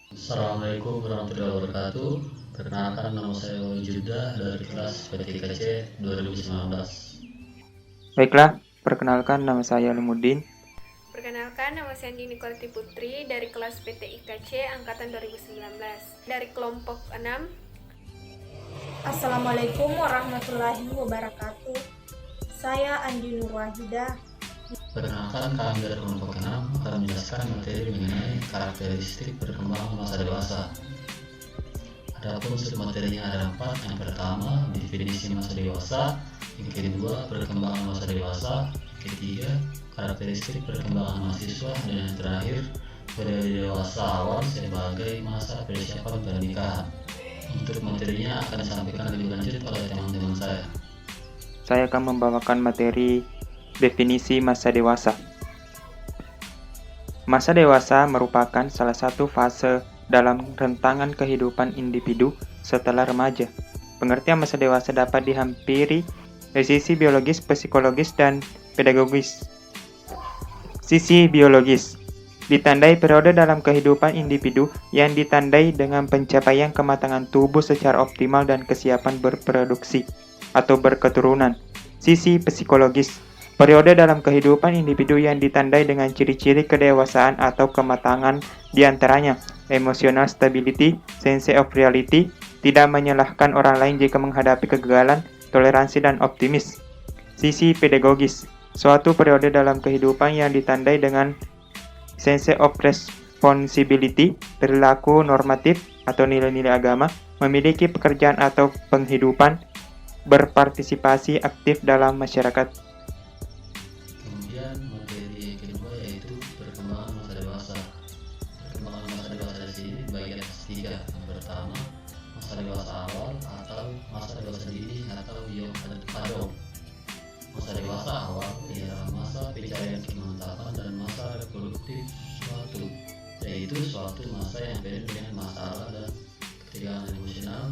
Assalamualaikum warahmatullahi wabarakatuh. Perkenalkan, nama saya Juda dari kelas PTIKC 2019. Baiklah, perkenalkan nama saya Lumudin. Perkenalkan, nama saya Andi Nikolati Putri dari kelas PTIKC angkatan 2019 dari kelompok 6. Assalamualaikum warahmatullahi wabarakatuh. Saya Andi Nur Wahida. Perkenalkan, kami dari kelompok 6 akan menjelaskan materi mengenai karakteristik perkembangan masa dewasa. Adapun submaterinya ada 4. Yang pertama, definisi masa dewasa. Yang kedua, perkembangan masa dewasa. Yang ketiga, karakteristik perkembangan mahasiswa. Dan yang terakhir, periode dewasa awal sebagai masa persiapan pernikahan. Untuk materinya akan disampaikan lebih lanjut oleh teman-teman saya. Saya akan membawakan materi definisi masa dewasa. Masa dewasa merupakan salah satu fase dalam rentangan kehidupan individu setelah remaja. Pengertian masa dewasa dapat dihampiri dari sisi biologis, psikologis, dan pedagogis. Sisi biologis ditandai periode dalam kehidupan individu yang ditandai dengan pencapaian kematangan tubuh secara optimal dan kesiapan berproduksi atau berketurunan. Sisi psikologis, periode dalam kehidupan individu yang ditandai dengan ciri-ciri kedewasaan atau kematangan, diantaranya emotional stability, sense of reality, tidak menyalahkan orang lain jika menghadapi kegagalan, toleransi, dan optimis. Sisi pedagogis, suatu periode dalam kehidupan yang ditandai dengan sense of responsibility, perilaku normatif atau nilai-nilai agama, memiliki pekerjaan atau penghidupan, berpartisipasi aktif dalam masyarakat. Kemudian materi kedua yaitu perkembangan masa dewasa. Perkembangan masa dewasa di sini dibagi atas 3. Yang pertama, masa dewasa awal atau masa dewasa dini atau young adult. Masa dewasa awal ialah masa pencarian kemantapan dan masa reproduktif suatu, yaitu suatu masa yang penuh dengan masalah dan ketegangan emosional,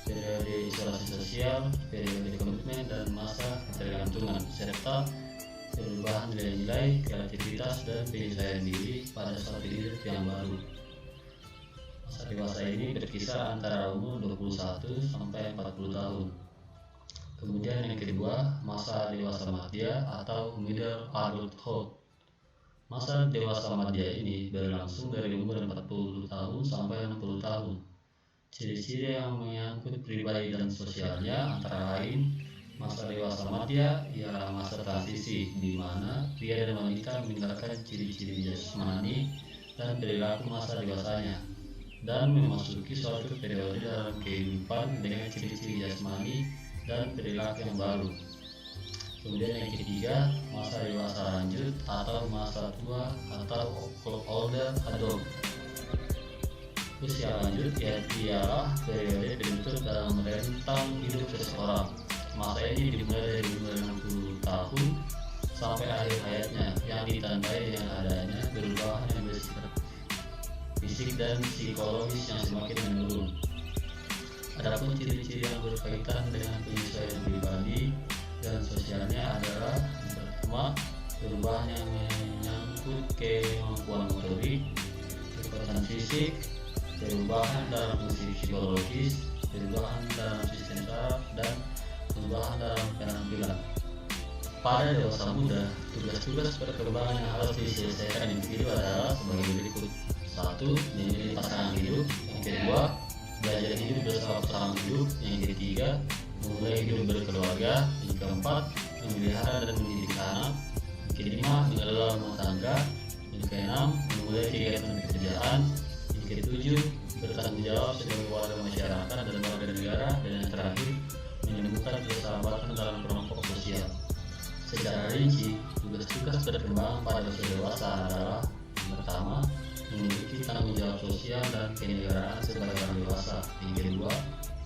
periode isolasi sosial, periode komitmen, dan masa ketergantungan, serta perubahan nilai-nilai, kreativitas, dan penyesuaian diri pada suatu hidup yang baru. Masa dewasa ini berkisar antara umur 21 sampai 40 tahun. Kemudian yang kedua, masa dewasa madya atau middle adulthood. Masa dewasa madya ini berlangsung dari umur 40 tahun sampai 60 tahun. Ciri-ciri yang menyangkut pribadi dan sosialnya antara lain, masa dewasa madya ialah masa transisi di mana pria dan wanita meninggalkan ciri-ciri jasmani dan perilaku masa dewasanya dan memasuki suatu periode dalam kehidupan dengan ciri-ciri jasmani dan perilaku yang baru. Kemudian yang ketiga, masa dewasa lanjut atau masa tua atau older adult. Usia lanjut ialah periode terbentuk dalam rentang hidup seseorang. Masa ini dimulai dari umur 60 tahun sampai akhir hayatnya, yang ditandai dengan adanya perubahan yang bersifat fisik dan psikologis yang semakin menurun. Adapun ciri-ciri yang berkaitan dengan penyesuaian pribadi dan sosialnya adalah yang pertama, perubahan yang menyangkut kemampuan motorik, kekuatan fisik, perubahan dalam fungsi psikologis, perubahan dalam sistem saraf, dan perubahan dalam penampilan. Pada dewasa muda, tugas-tugas perkembangan yang harus diselesaikan individu adalah sebagai berikut. 1. Memilih pasangan hidup. Yang kedua, belajar hidup bersama pasangan hidup. Yang ketiga, memulai hidup berkeluarga. Yang keempat, memelihara dan mendidik anak. Yang kelima, mengelola rumah tangga. Yang keenam, memulai kegiatan pekerjaan. Yang ketujuh, bertanggung jawab sebagai warga masyarakat dan warga negara. Dan yang terakhir, menemukan persahabatan dalam kelompok sosial. Secara rinci, tugas-tugas perkembangan pada usia dewasa adalah yang pertama, memiliki tanggung jawab sosial dan kenegaraan sebagai orang dewasa. Yang kedua,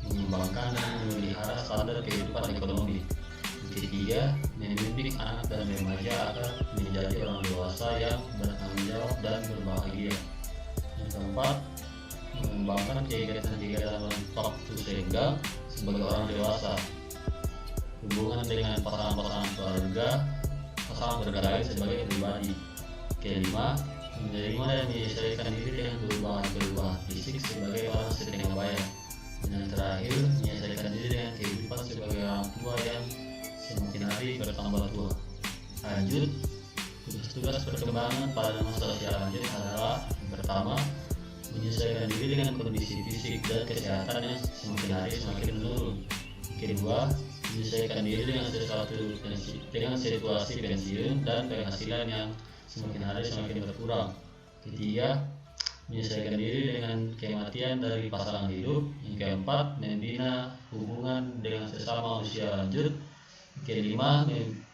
mengembangkan dan memelihara standar kehidupan ekonomi. Yang ketiga, membimbing anak dan remaja agar menjadi orang dewasa yang bertanggung jawab dan berbahagia. Yang keempat, mengembangkan kegiatan-kegiatan waktu senggang sebagai orang dewasa. Hubungan dengan pasangan keluarga, pasangan bergerak sebagai pribadi. Kelima, menerima dan menyesuaikan diri dengan perubahan fisik sebagai orang setengah bayar. Dan yang terakhir, menyesuaikan diri dengan kehidupan sebagai orang tua yang semakin hari bertambah tua. Lanjut, tugas-tugas perkembangan pada masa usia lanjut adalah yang pertama, menyesuaikan diri dengan kondisi fisik dan kesehatan yang semakin hari semakin menurun. Kedua, menyesuaikan diri dengan situasi pensiun dan penghasilan yang semakin hari semakin berkurang. Ketiga, menyesuaikan diri dengan kematian dari pasangan hidup. Yang keempat, membina hubungan dengan sesama usia lanjut. Kelima,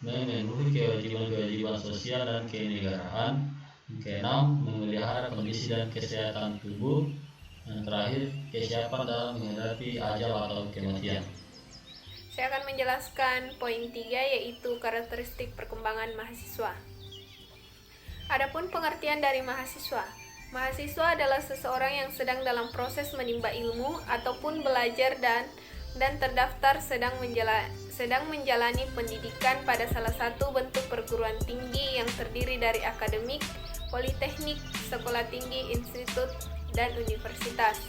memenuhi kewajiban sosial dan kenegaraan. Yang keenam, memelihara kondisi dan kesehatan tubuh. Yang terakhir, kesiapan dalam menghadapi ajal atau kematian. Saya akan menjelaskan poin 3, yaitu karakteristik perkembangan mahasiswa. Adapun pengertian dari mahasiswa. Mahasiswa adalah seseorang yang sedang dalam proses menimba ilmu ataupun belajar dan terdaftar sedang menjalani pendidikan pada salah satu bentuk perguruan tinggi yang terdiri dari akademik, politeknik, sekolah tinggi, institut, dan universitas.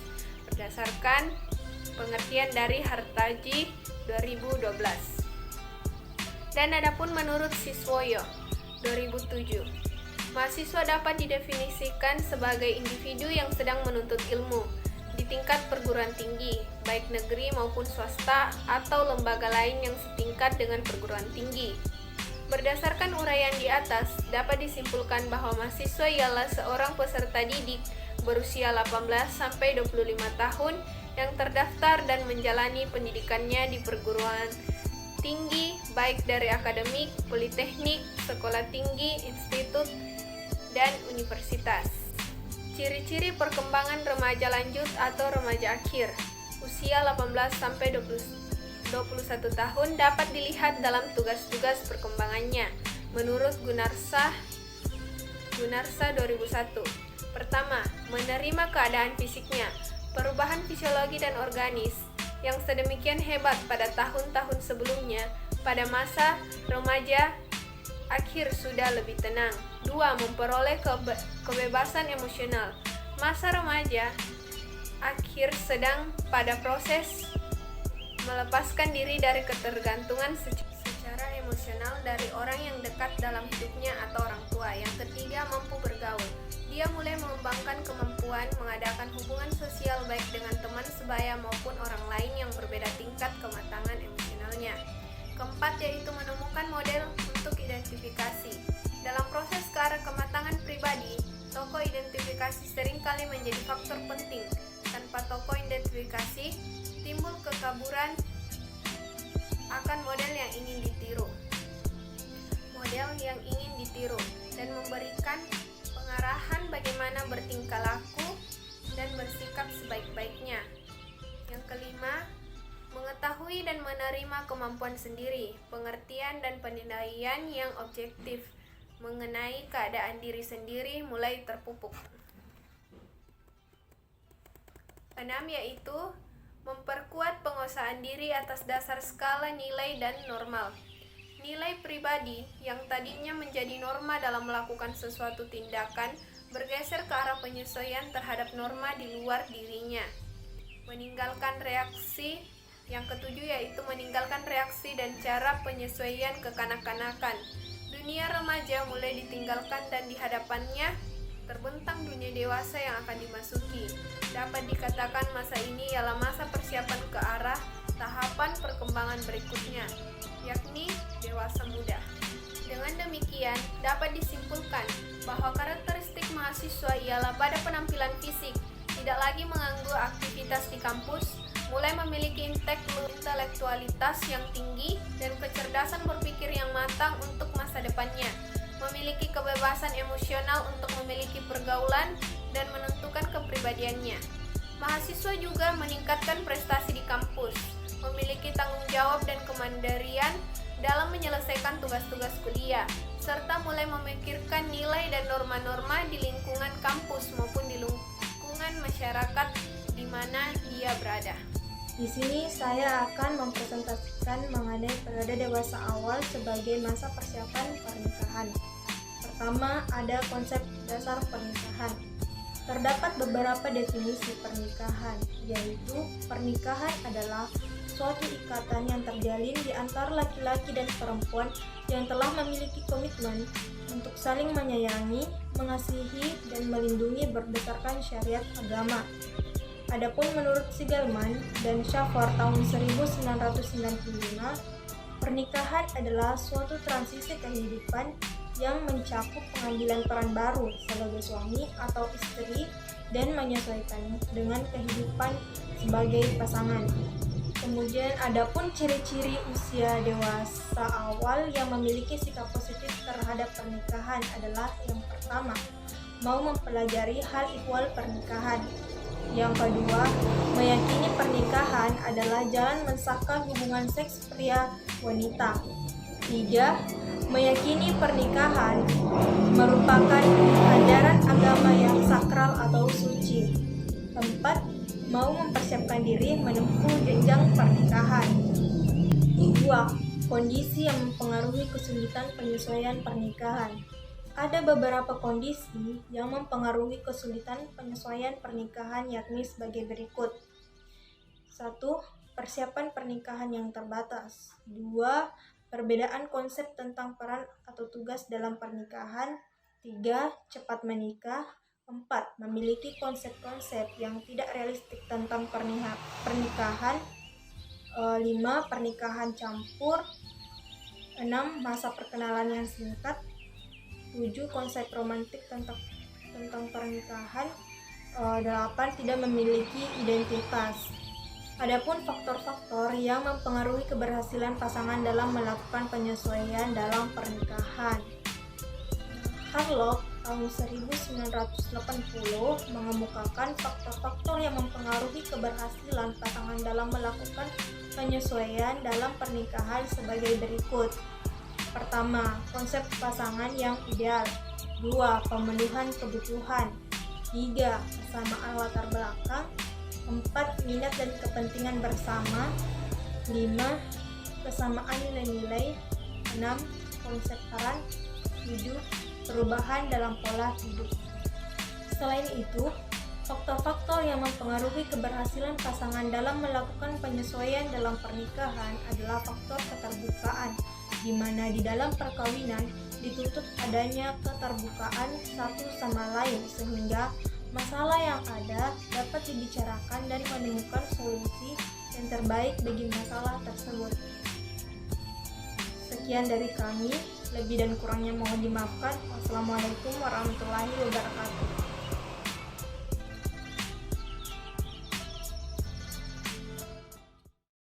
Berdasarkan pengertian dari Hartaji 2012. Dan adapun menurut Siswoyo 2007, mahasiswa dapat didefinisikan sebagai individu yang sedang menuntut ilmu di tingkat perguruan tinggi, baik negeri maupun swasta atau lembaga lain yang setingkat dengan perguruan tinggi. Berdasarkan uraian di atas, dapat disimpulkan bahwa mahasiswa ialah seorang peserta didik berusia 18 sampai 25 tahun yang terdaftar dan menjalani pendidikannya di perguruan tinggi, baik dari akademik, politeknik, sekolah tinggi, institut, dan universitas. Ciri-ciri perkembangan remaja lanjut atau remaja akhir usia 18 sampai 21 tahun dapat dilihat dalam tugas-tugas perkembangannya menurut Gunarsa 2001. Pertama, menerima keadaan fisiknya, perubahan fisiologi dan organis yang sedemikian hebat pada tahun-tahun sebelumnya. Pada masa remaja akhir sudah lebih tenang. 2. Memperoleh kebebasan emosional. Masa remaja akhir sedang pada proses melepaskan diri dari ketergantungan secara emosional dari orang yang dekat dalam hidupnya atau orang tua. Yang ketiga, mampu bergaul. Dia mulai mengembangkan kemampuan mengadakan hubungan sosial baik dengan teman sebaya maupun orang lain yang berbeda tingkat kematangan emosionalnya. Keempat, yaitu menemukan model untuk identifikasi. Dalam proses ke arah kematangan pribadi, tokoh identifikasi seringkali menjadi faktor penting. Tanpa tokoh identifikasi, timbul kekaburan akan model yang ingin ditiru dan memberikan pengarahan bagaimana bertingkah laku dan bersikap sebaik-baiknya. Yang kelima, mengetahui dan menerima kemampuan sendiri, pengertian dan penilaian yang objektif mengenai keadaan diri sendiri mulai terpupuk. 6, yaitu memperkuat penguasaan diri atas dasar skala nilai dan normal. Nilai pribadi yang tadinya menjadi norma dalam melakukan sesuatu tindakan bergeser ke arah penyesuaian terhadap norma di luar dirinya. Meninggalkan reaksi. Yang ketujuh, yaitu meninggalkan reaksi dan cara penyesuaian kekanak-kanakan. Dunia remaja mulai ditinggalkan dan di hadapannya terbentang dunia dewasa yang akan dimasuki. Dapat dikatakan masa ini ialah masa persiapan ke arah tahapan perkembangan berikutnya, yakni dewasa muda. Dengan demikian, dapat disimpulkan bahwa karakteristik mahasiswa ialah pada penampilan fisik, tidak lagi mengganggu aktivitas di kampus, mulai memiliki intelektualitas yang tinggi dan kecerdasan berpikir yang matang untuk masa depannya, memiliki kebebasan emosional untuk memiliki pergaulan dan menentukan kepribadiannya. Mahasiswa juga meningkatkan prestasi di kampus, memiliki tanggung jawab dan kemandirian dalam menyelesaikan tugas-tugas kuliah, serta mulai memikirkan nilai dan norma-norma di lingkungan kampus maupun di lingkungan masyarakat di mana dia berada. Di sini saya akan mempresentasikan mengenai periode dewasa awal sebagai masa persiapan pernikahan. Pertama, ada konsep dasar pernikahan. Terdapat beberapa definisi pernikahan, yaitu pernikahan adalah suatu ikatan yang terjalin di antara laki-laki dan perempuan yang telah memiliki komitmen untuk saling menyayangi, mengasihi, dan melindungi berdasarkan syariat agama. Adapun menurut Sigelman dan Shaffer tahun 1995, pernikahan adalah suatu transisi kehidupan yang mencakup pengambilan peran baru sebagai suami atau istri dan menyesuaikan dengan kehidupan sebagai pasangan. Kemudian adapun ciri-ciri usia dewasa awal yang memiliki sikap positif terhadap pernikahan adalah yang pertama, mau mempelajari hal ihwal pernikahan. Yang kedua, meyakini pernikahan adalah jalan mensahkan hubungan seks pria wanita. 3. Meyakini pernikahan merupakan ajaran agama yang sakral atau suci. 4. Mau mempersiapkan diri menempuh jenjang pernikahan. 2. Kondisi yang mempengaruhi kesulitan penyesuaian pernikahan. Ada beberapa kondisi yang mempengaruhi kesulitan penyesuaian pernikahan, yakni sebagai berikut. 1. Persiapan pernikahan yang terbatas. 2. Perbedaan konsep tentang peran atau tugas dalam pernikahan. 3. Cepat menikah. 4. Memiliki konsep-konsep yang tidak realistik tentang pernikahan. 5. Pernikahan campur. 6. Masa perkenalan yang singkat. 7. Konsep romantik tentang pernikahan. 8. Tidak memiliki identitas. Adapun faktor-faktor yang mempengaruhi keberhasilan pasangan dalam melakukan penyesuaian dalam pernikahan. Harlock tahun 1980 mengemukakan faktor-faktor yang mempengaruhi keberhasilan pasangan dalam melakukan penyesuaian dalam pernikahan sebagai berikut. Pertama, konsep pasangan yang ideal. 2. Pemenuhan kebutuhan. 3. Kesamaan latar belakang. 4. Minat dan kepentingan bersama. 5. Kesamaan nilai-nilai. 6. Konsep peran. 7. Perubahan dalam pola hidup. Selain itu, faktor-faktor yang mempengaruhi keberhasilan pasangan dalam melakukan penyesuaian dalam pernikahan adalah faktor keterbukaan, di mana di dalam perkawinan dituntut adanya keterbukaan satu sama lain sehingga masalah yang ada dapat dibicarakan dan menemukan solusi yang terbaik bagi masalah tersebut. Sekian dari kami, lebih dan kurangnya mohon dimaafkan. Wassalamualaikum warahmatullahi wabarakatuh.